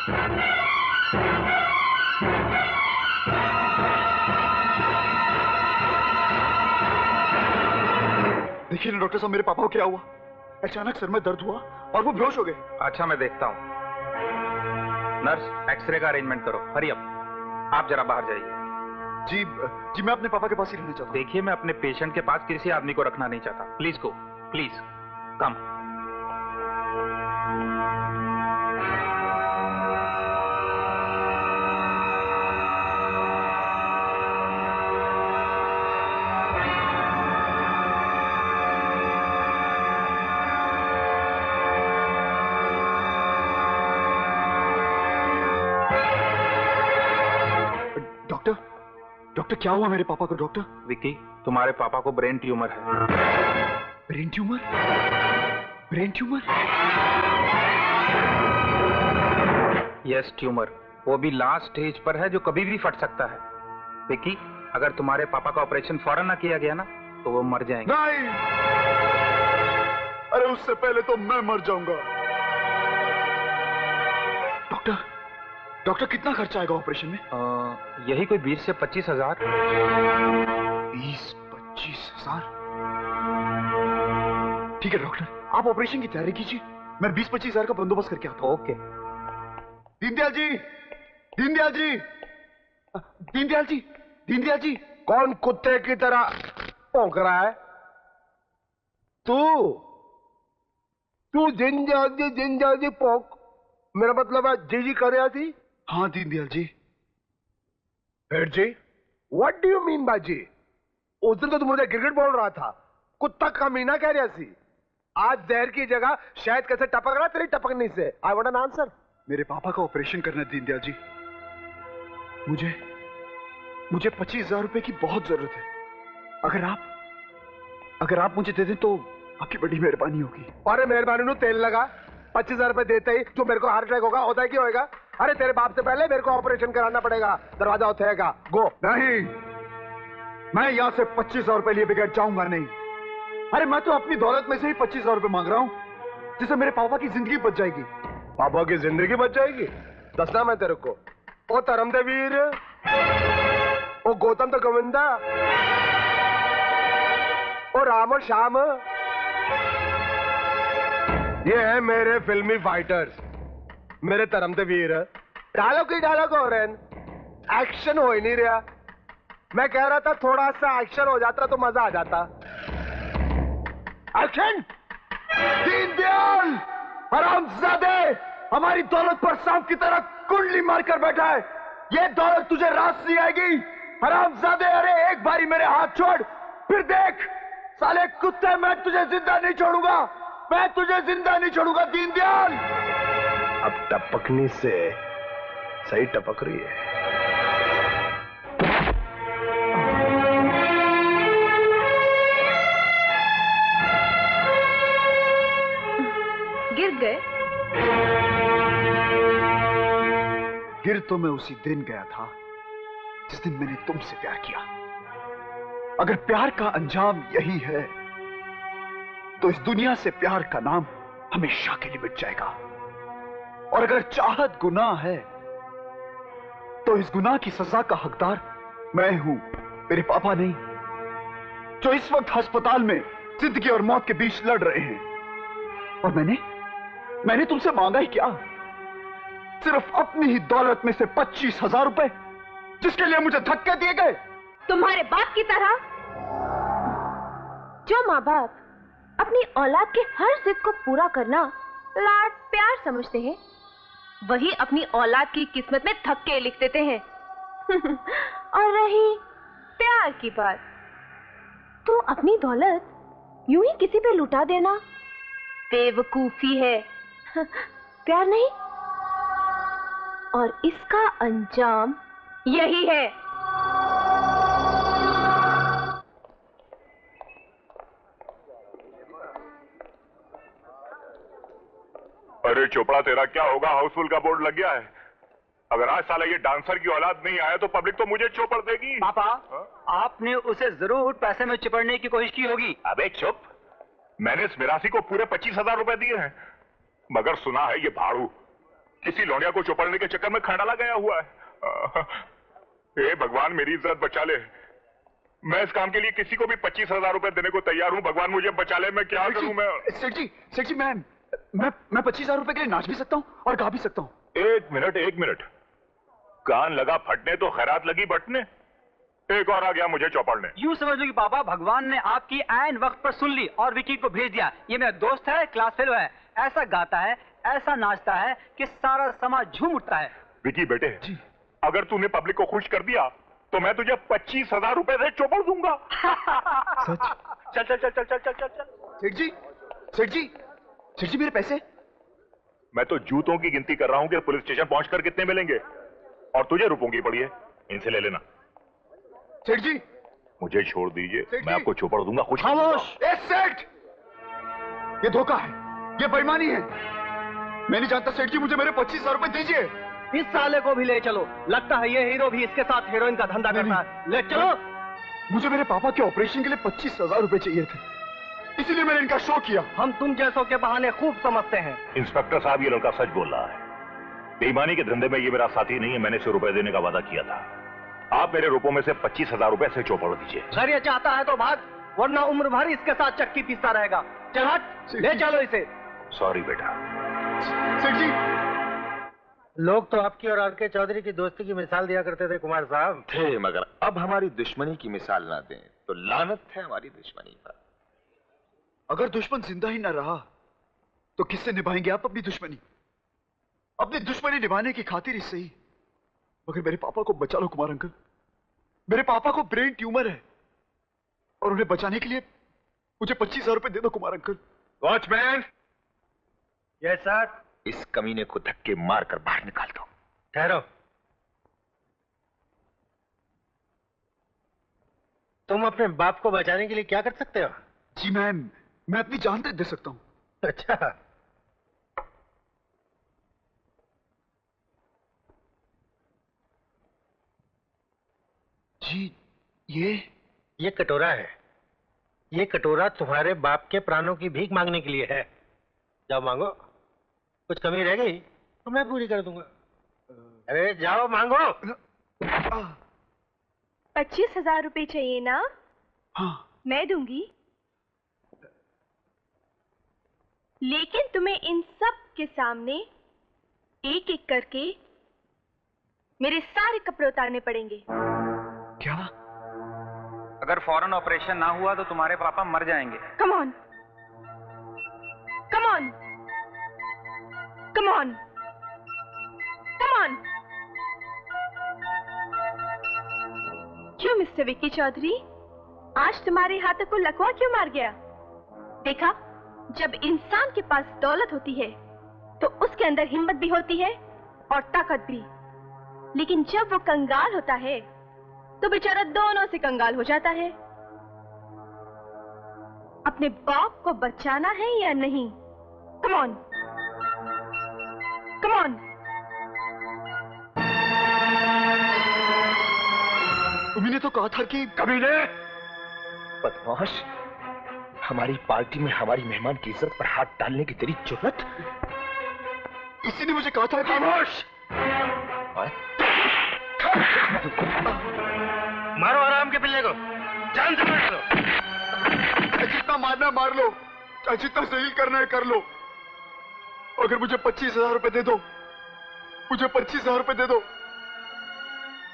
देखिए ना डॉक्टर साहब, मेरे पापा को क्या हुआ? अचानक सर में दर्द हुआ और वो बेहोश हो गए। अच्छा, मैं देखता हूँ। नर्स, एक्सरे का अरेंजमेंट करो, हरी अप। आप जरा बाहर जाइए। जी मैं अपने पापा के पास ही रहना चाहता हूँ। देखिए, मैं अपने पेशेंट के पास किसी आदमी को रखना नहीं चाहता। Please go, please come. Doctor क्या हुआ मेरे पापा को? डॉक्टर विक्की, तुम्हारे पापा को ब्रेन ट्यूमर है। Brain tumour? Brain tumour? Yes, tumour. वो भी लास्ट स्टेज पर है, जो कभी भी फट सकता है। विक्की, अगर तुम्हारे पापा का ऑपरेशन फौरन ना किया गया ना, तो वो मर जाएंगे। नहीं, अरे उससे पहले तो मैं मर जाऊंगा। डॉक्टर कितना खर्चा आएगा ऑपरेशन में? यही कोई 20 से 25 हजार। 20-25 हजार? ठीक है डॉक्टर, आप ऑपरेशन की तैयारी कीजिए, मैं 20-25 हजार का बंदोबस्त करके आता हूं। ओके। दीनदयाल जी, दीनदयाल जी, दीनदयाल जी, दीनदयाल जी। कौन कुत्ते की तरह भौंक रहा है? तू दीनदयाल जी भौंक, मेरा मतलब है जी कर रहा थी। हाँ दीनदयाल जी। फिर G? What do you mean by G? उस दिन तो तुम मुझे गिरगिट बोल रहा था, कुत्ता कमीना कह रहा सी। आज जहर की जगह शायद कैसे टपक रहा तेरी टपकने से? I want an answer. मेरे पापा का ऑपरेशन करना है दीनदयाल जी। मुझे 25,000 रुपए की बहुत जरूरत है। अगर आप मुझे दे दें तो आपकी बड़ी मेहरबानी होगी। अरे मेहरबानी नु तेल लगा। 25,000 रुपए देते ही जो मेरे को हार्ट अटैक होता है क्या होगा? अरे तेरे बाप से पहले मेरे को ऑपरेशन कराना पड़ेगा। दरवाजा उठेगा। गो। नहीं, मैं यहां से 25,000 रुपए लिए बगैर जाऊंगा नहीं। अरे मैं तो अपनी दौलत में से ही 25,000 रुपए मांग रहा हूं, जिससे मेरे पापा की जिंदगी बच जाएगी। पापा की जिंदगी बच जाएगी? दसना मैं तेरे को। ओ धर्मदेवीर, ओ गौतम तो गोविंदा, ओ राम और श्याम, ये है मेरे फिल्मी फाइटर्स, मेरे धर्मदेवीर। डायलॉग ही डायलॉग हो रहे हैं, एक्शन हो ही नहीं रहा। मैं कह रहा था थोड़ा सा एक्शन हो जाता तो मजा आ जाता। एक्शन! दीनदयाल, हरामजादे, हमारी दौलत पर सांप की तरह कुंडली मारकर बैठा है। ये दौलत तुझे रास नहीं आएगी, हरामजादे। अरे एक बारी मेरे हाथ छोड़, फिर देख। साले कुत्ते, मैं तुझे जिंदा नहीं छोड़ूंगा, मैं तुझे जिंदा नहीं छोड़ूंगा दीनदयाल। अब टपकनी से सही टपक रही है। गिर गए? गिर तो मैं उसी दिन गया था जिस दिन मैंने तुमसे प्यार किया। अगर प्यार का अंजाम यही है तो इस दुनिया से प्यार का नाम हमेशा के लिए मिट जाएगा। और अगर चाहत गुनाह है तो इस गुनाह की सजा का हकदार मैं हूं, मेरे पापा नहीं, जो इस वक्त अस्पताल में जिंदगी और मौत के बीच लड़ रहे हैं। और मैंने तुमसे मांगा ही क्या? सिर्फ अपनी ही दौलत में से 25,000 रुपए, जिसके लिए मुझे धक्के दिए गए। तुम्हारे बाप की तरह। जो माँ बाप अपनी औलाद के हर जिद को पूरा करना लाड प्यार समझते हैं, वही अपनी औलाद की किस्मत में धक्के लिख देते हैं। और रही प्यार की बात, तो अपनी दौलत यूं ही किसी पे लुटा देना बेवकूफी है, प्यार नहीं। और इसका अंजाम यही है। अरे चोपड़ा, तेरा क्या होगा? हाउसफुल का बोर्ड लग गया है। अगर आज साला ये डांसर की औलाद नहीं आया तो पब्लिक तो मुझे चोपड़ देगी। पापा, आपने उसे जरूर पैसे में चिपड़ने की कोशिश की होगी। अबे चुप, मैंने इस मिरासी को पूरे 25,000 रुपए दिए हैं, मगर सुना है ये भाड़ू किसी लौंडिया को चौपड़ने के चक्कर में खंडाला गया हुआ है। हे भगवान मेरी इज्जत बचा ले। मैं इस काम के लिए किसी को भी 25,000 रुपए देने को तैयार हूँ। भगवान मुझे बचा ले। मैं क्या करूँ? मैं सेठ जी मैं 25,000 रुपए के लिए नाच भी सकता हूँ और गा भी सकता हूँ। एक मिनट, कान लगा फटने तो खैरात लगी बटने। एक और आ गया मुझे चौपड़ने। यूं समझ लो कि पापा भगवान ने आपकी ऐन वक्त पर सुन ली और विकी को भेज दिया। ये मेरा दोस्त है, क्लास फेलो है, ऐसा गाता है, ऐसा नाचता है कि सारा समाज झूम उठता है। विकी बेटे जी, अगर तूने पब्लिक को खुश कर दिया तो मैं तुझे 25,000 रुपए से चौपड़ दूंगा। सच? चल। सेठ जी मेरे पैसे? मैं तो जूतों की गिनती कर रहा हूँ कि पुलिस स्टेशन पहुंचकर कितने मिलेंगे, और तुझे रुपयों की पड़ी है, इनसे ले लेना। सेठ जी मुझे छोड़ दीजिए, मैं आपको चौपड़ दूंगा। खुश खामोश। सेठ, ये धोखा है, ये बेईमानी है। मैं नहीं जानता सेठ जी, मुझे मेरे 25,000 रुपए दीजिए। इस साले को भी ले चलो, लगता है ये हीरो भी इसके साथ हीरोइन का धंधा करता है। ले चलो। मुझे मेरे पापा के ऑपरेशन के लिए 25,000 रुपए चाहिए थे, इसीलिए मैंने इनका शो किया। हम तुम जैसों के बहाने खूब समझते हैं। इंस्पेक्टर साहब, ये लड़का सच बोल रहा है। बेईमानी के धंधे में ये मेरा साथी नहीं है। मैंने इसे रुपए देने का वादा किया था। आप मेरे रुपयों में से 25,000 रुपए से चौपड़ दीजिए। अगर ये चाहता है तो भाग, वरना उम्र भर इसके साथ चक्की पीसता रहेगा। चल हट, ले चलो इसे। सॉरी बेटा। सेठ जी, लोग तो आपकी और आर के चौधरी की दोस्ती की मिसाल दिया करते थे कुमार साहब। थे, मगर अब हमारी दुश्मनी की मिसाल ना दें तो लानत है हमारी दुश्मनी पर। अगर दुश्मन जिंदा ही ना रहा तो किससे निभाएंगे आप अपनी दुश्मनी? अपनी दुश्मनी निभाने की खातिर ही सही, मगर मेरे पापा को बचा लो कुमार अंकल। मेरे पापा को ब्रेन ट्यूमर है और उन्हें बचाने के लिए मुझे 25,000 रुपए दे दो Kumar uncle. Watchman. Yes sir. इस कमीने को धक्के मारकर बाहर निकाल दो। ठहरो, तुम अपने बाप को बचाने के लिए क्या कर सकते हो? जी मैं अपनी जान तक दे सकता हूं। अच्छा, जी ये कटोरा है। ये कटोरा तुम्हारे बाप के प्राणों की भीख मांगने के लिए है। जाओ मांगो, कुछ कमी रह गई तो मैं पूरी कर दूंगा। अरे जाओ मांगो। 25,000 रुपए चाहिए ना? हाँ। मैं दूंगी, लेकिन तुम्हें इन सब के सामने एक एक करके मेरे सारे कपड़े उतारने पड़ेंगे। क्या? अगर फौरन ऑपरेशन ना हुआ तो तुम्हारे पापा मर जाएंगे। Come on, come on, come on, come on. क्यों मिस्टर विक्की चौधरी, आज तुम्हारे हाथों को लकवा क्यों मार गया? देखा, जब इंसान के पास दौलत होती है तो उसके अंदर हिम्मत भी होती है और ताकत भी, लेकिन जब वो कंगाल होता है तो बेचारा दोनों से कंगाल हो जाता है। अपने बाप को बचाना है या नहीं? Come on, come on. तुमने तो कहा था कि कमीने, बदमाश, हमारी पार्टी में हमारी मेहमान की इज्जत पर हाथ डालने की तेरी जुर्रत? इसी ने मुझे कहा था। खामोश। मारो आराम के पिल्ले को, जान से मार लो। जितना मारना मार लो, जितना जलील करना है कर लो। अगर मुझे 25,000 रुपए दे दो, मुझे 25,000 रुपए दे दो,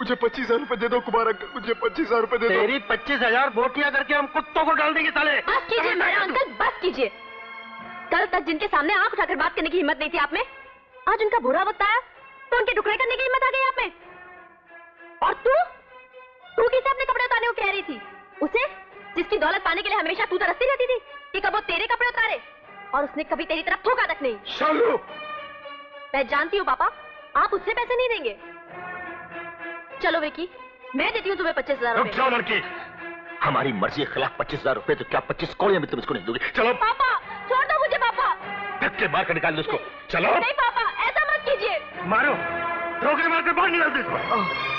मुझे 25,000 रुपए दे दो कुमार अंकल, मुझे 25,000 रुपए दे दो। तेरी 25,000 बोटियां करके हम कुत्तों को डाल देंगे साले। बस कीजिए मेरा अंकल, बस कीजिए। कल तक जिनके सामने आंख उठाकर बात करने की हिम्मत नहीं थी आप में, आज उनका बुरा वक्त आया तो उनके टुकड़े करने की हिम्मत आ गई आप में। और तू किसे अपने कपड़े उतारने को कह रही थी? उसे, जिसकी दौलत पाने के लिए हमेशा तू तरसती रहती थी कि कब वो तेरे कपड़े उतारे, और उसने कभी तेरी तरफ थूका तक नहीं। शालू। मैं जानती हूँ पापा, आप उससे पैसे नहीं देंगे। चलो विकी, मैं देती हूँ तुम्हें 25,000 रुक रुपए। जाओ लड़की, हमारी मर्जी के खिलाफ 25,000 रुपए तो क्या 25 कौड़ियां भी तुम इसको नहीं दोगे? चलो पापा, छोड़ दो मुझे पापा। धक्के मार कर निकाल दो उसको। चलो। नहीं पापा, ऐसा मत कीजिए। मारो, ठोकरे मार कर बाहर निकाल दो इसको।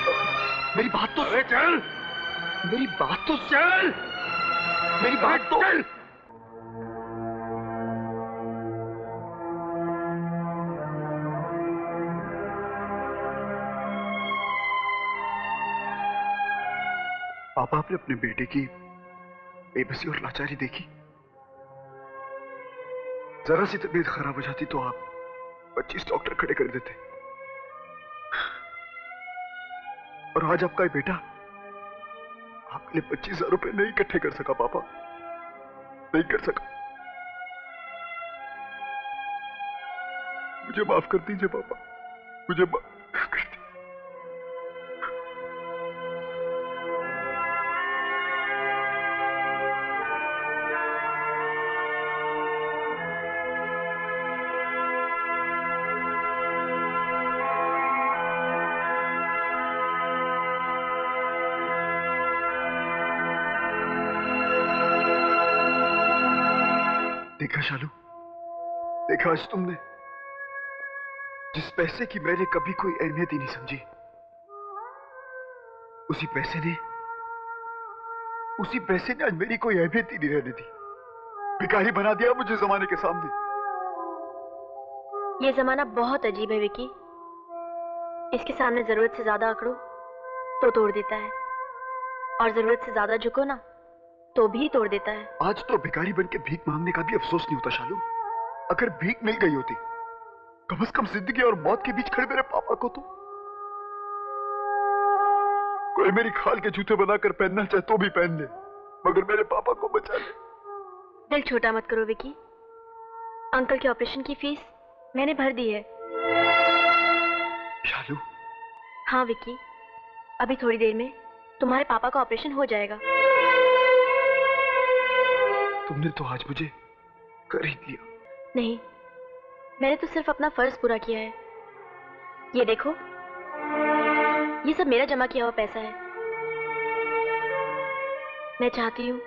मेरी बात तो चल, मेरी बात तो चल, मेरी बात तो चल। पापा, आपने अपने बेटे की बेबसी और लाचारी देखी? जरा सी तबीयत खराब हो जाती तो आप 25 डॉक्टर खड़े कर देते, और आज आपका ये बेटा आपके लिए 25,000 रुपए नहीं इकट्ठे कर सका। पापा, नहीं कर सका। मुझे माफ कर दीजिए पापा, मुझे माफ कर दीजिए। देखा शालू, देखा आज तुमने, जिस पैसे की मैंने कभी कोई अहमियत ही नहीं समझी, उसी पैसे ने आज मेरी कोई अहमियत ही नहीं रहने दी। भिखारी बना दिया मुझे जमाने के सामने। ये जमाना बहुत अजीब है विकी। इसके सामने जरूरत से ज्यादा अकड़ो तो तोड़ देता है, और जरूरत से ज्यादा झुको ना तो भी तोड़ देता है। आज तो भिखारी बन के भीख मांगने का भी अफसोस नहीं होता शालू। अगर भीख मिल गई होती, कम से कम जिंदगी और मौत के बीच खड़े मेरे पापा को तो कोई मेरी खाल के जूते बनाकर पहनना चाहे तो भी पहन ले, मगर मेरे पापा को बचा ले। दिल छोटा मत करो विकी। अंकल के ऑपरेशन की फीस मैंने भर दी है। शालू? हाँ विकी, अभी थोड़ी देर में तुम्हारे पापा का ऑपरेशन हो जाएगा। तुमने तो आज मुझे खरीद लिया। नहीं, मैंने तो सिर्फ अपना फर्ज पूरा किया है। ये देखो, ये सब मेरा जमा किया हुआ पैसा है। मैं चाहती हूँ